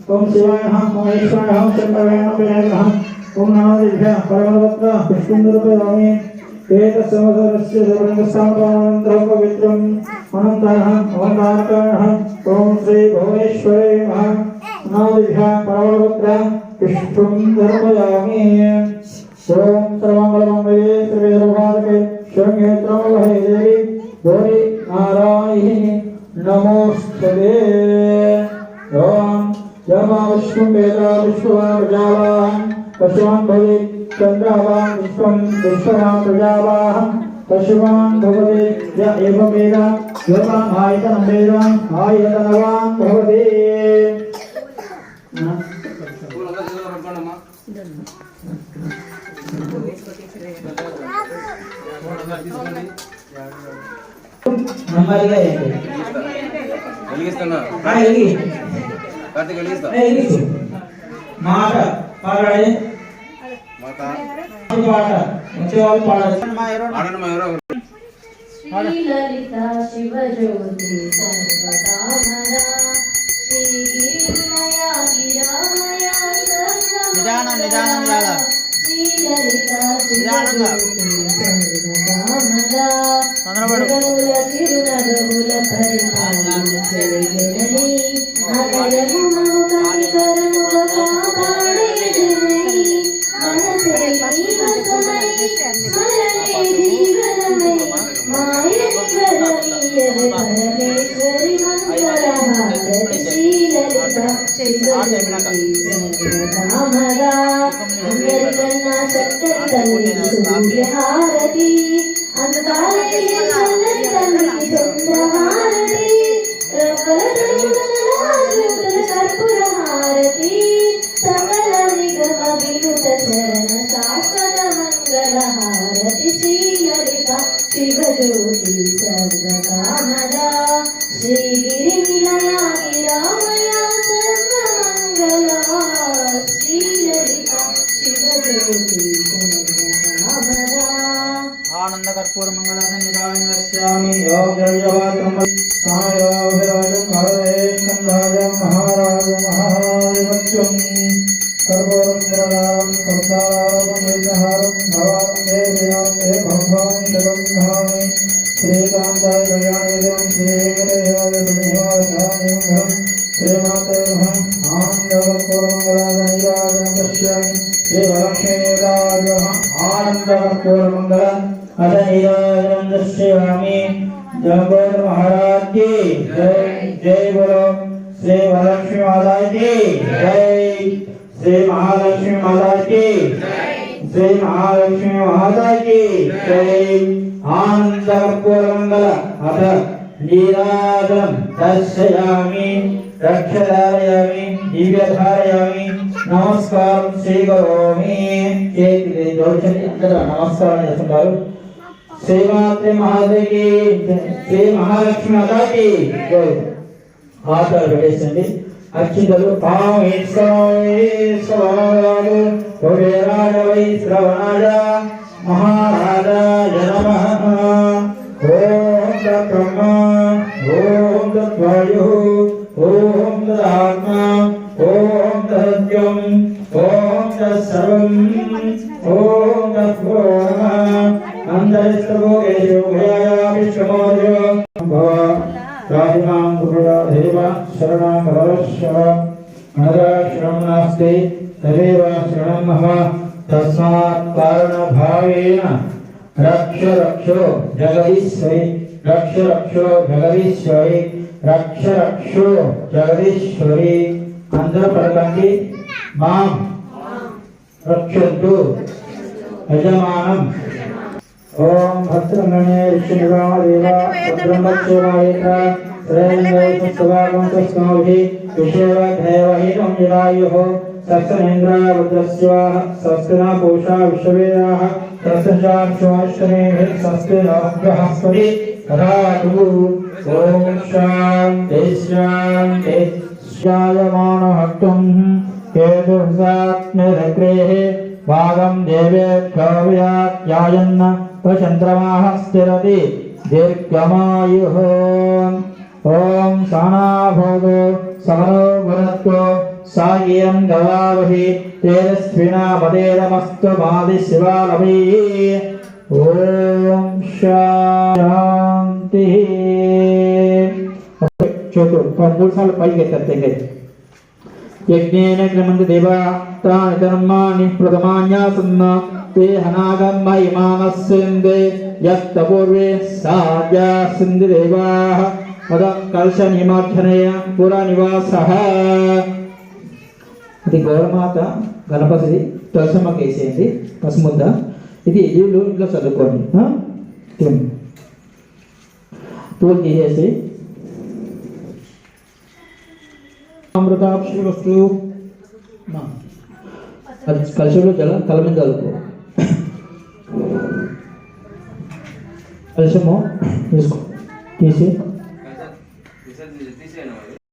ओम शिवाय नमः ओम ईश्वराय नमः शंकराय नमः ओम नमो दिव्याय परमवक्त्र विष्णुरूपाय एतस्समदरस्य सर्वंगस्थानपानंतरं पवित्रं अनंतः ओंकारः ओम श्री भुवनेश्वरे नमः नमो दिव्याय परमवक्त्र विष्णुरूपाय ओम सर्वमंगलमंगले सर्वैर्भारते शरण्येत्रमवहे देवी गौरी नारायणी नमोस्तुते ओम यमा विष्णु वेदा विश्ववान् प्रजावान् पशुवान् भवे चन्द्रावान् विश्वं विश्ववान् प्रजावान् पशुवान् भवते य एवं वेद यमान् आयतनं वेदान् आयतनवान् भवते మాట పాడాలి మాట పాట వచ్చేవాళ్ళు పాడాలి శ్రీ లలిత శివ జ్యోతి సర్వకామనా శ్రీ గిరినయా గిరామయ నిదానం శ్రీ లలిత శివ జ్యోతి సర్వకామనా నగరుల చిరునగరుల పరిపాలన చెలిగెనని అగరము కనికరముగ కాపాడే జనని మనసే జీవసమై స్మరణే జీవనమై మాయని వరమీయవే పరమేశ్వరి మంగళహారతి శ్రీ లలిత సర్వకామదా అందరికన్నా చక్కని తల్లి సూర్యహారతి అంతకాలే చల్లని తల్లికి చంద్రహారతి కర్పూరహారతి సకల నిగమ వినుత చరణ శాశ్వత మంగళహారతి శ్రీ లలిత శివ జ్యోతి సర్వకామదా శ్రీ గిరి నిలయా గిరామయ సర్వమంగళ శ్రీ లలిత శివ జ్యోతి సర్వకామదా आनंद कर्पूर मंगलान निराय नश्यामि योगयवात्रम सायोभिराजं हरेशं राजं महाराज महाविभक्तं कर्पूरं संसारं विहारं भवान् देवयां हे भगवान् शरणं भामि श्रीकान्ताय गजाननं श्रीवेंकटेशाय धन्यवादाय श्रीमाते नमः आनंद कर्पूर मंगलान निराय नश्यामि श्री वरलक्ष्मीराज आनंद कर्पूर मंगलान अदनिराजनंदस्यामि जगत महाराज की जय जय बोलो श्री वरलक्ष्मी माता की जय श्री महालक्ष्मी माता की श्री महालक्ष्मी माता की जय आनंद कर्पूर मंगल अथ नीराजं दर्शयामि रक्षधारयामि दिव्यधारयामि नमस्कार श्रीकरोमि చేతికి జోడించండి అందరూ నమస్కారం చేస్తున్నారు శ్రీమాత్రి మహాదేవి శ్రీ మహాలక్ష్మి మాతాకి జై ఆచార పెట్టేసండి అక్షితలు పావేశ్వరాలు కుబేరాయ వై శ్రవణాయ మహారాజాయ నమః ఓం తత్బ్రహ్మ ఓం తద్వాయు ఓం తదాత్మ ఓం తద్యం ఓం తత్సర్వం ఓం తత్పూర్ణ अंतरिष्ठभोगेषु भयाया विश्वमोर्यो भव राधिमां गुरुरा देवा शरणं भवश्व अनरा शरणं नास्ति तदेव शरणं मम तस्मात् कारणभावेन रक्ष रक्षो जगदीश्वरि रक्ष रक्षो जगदीश्वरि रक्ष रक्षो जगदीश्वरि अंदर पलकंడి मां रक्षन्तु यजमानं ओम भद्रमणे विष्णुदेवा भद्रमक्षेवायत्र श्रेयंगैस्तवागं तस्माभि विषेवधैवहितं जलायुः सत्सनेन्द्रा रुद्रस्य सस्तना पूषा विश्ववेदाः तस्याश्वाश्रमेभिः सस्तेनाभ्यहस्पति तदातु ओम शान्ति शान्ति श्यायमानहक्तं केतुर्सात्मेरग्रेः वागं देवेभ्योऽव्याख्यायन् चन्द्रमाः स्थिरति दीर्घमायुः ఓం సానాభవతు సహనో భునక్తు సాయం గవావహి తేజస్వినాపదేనమస్తు మాది శివాలభి. ఓం శాంతి. చేతులు 3 సార్లు పైకి ఎత్తండి. యజ్ఞేన క్రమంతి దేవతాని ధర్మాణి ప్రథమాన్యాసన్న తే హనాగం మహిమానస్యందే యస్తపూర్వే సాధ్యాసింది దేవాః మదం కలశ నిమజ్జనయ పురా నివాసః. అది గౌరమాత గణపతిది తులసమ్మకి వేసేయండి పసుముద్ద. ఇది ఎదురు ఇంట్లో చదువుకోండి. పూలు తీసేసి అమృతాక్షరస్తు కలశంలో జలం తల మీద చదువుకో. కలశము తీసుకో తీసి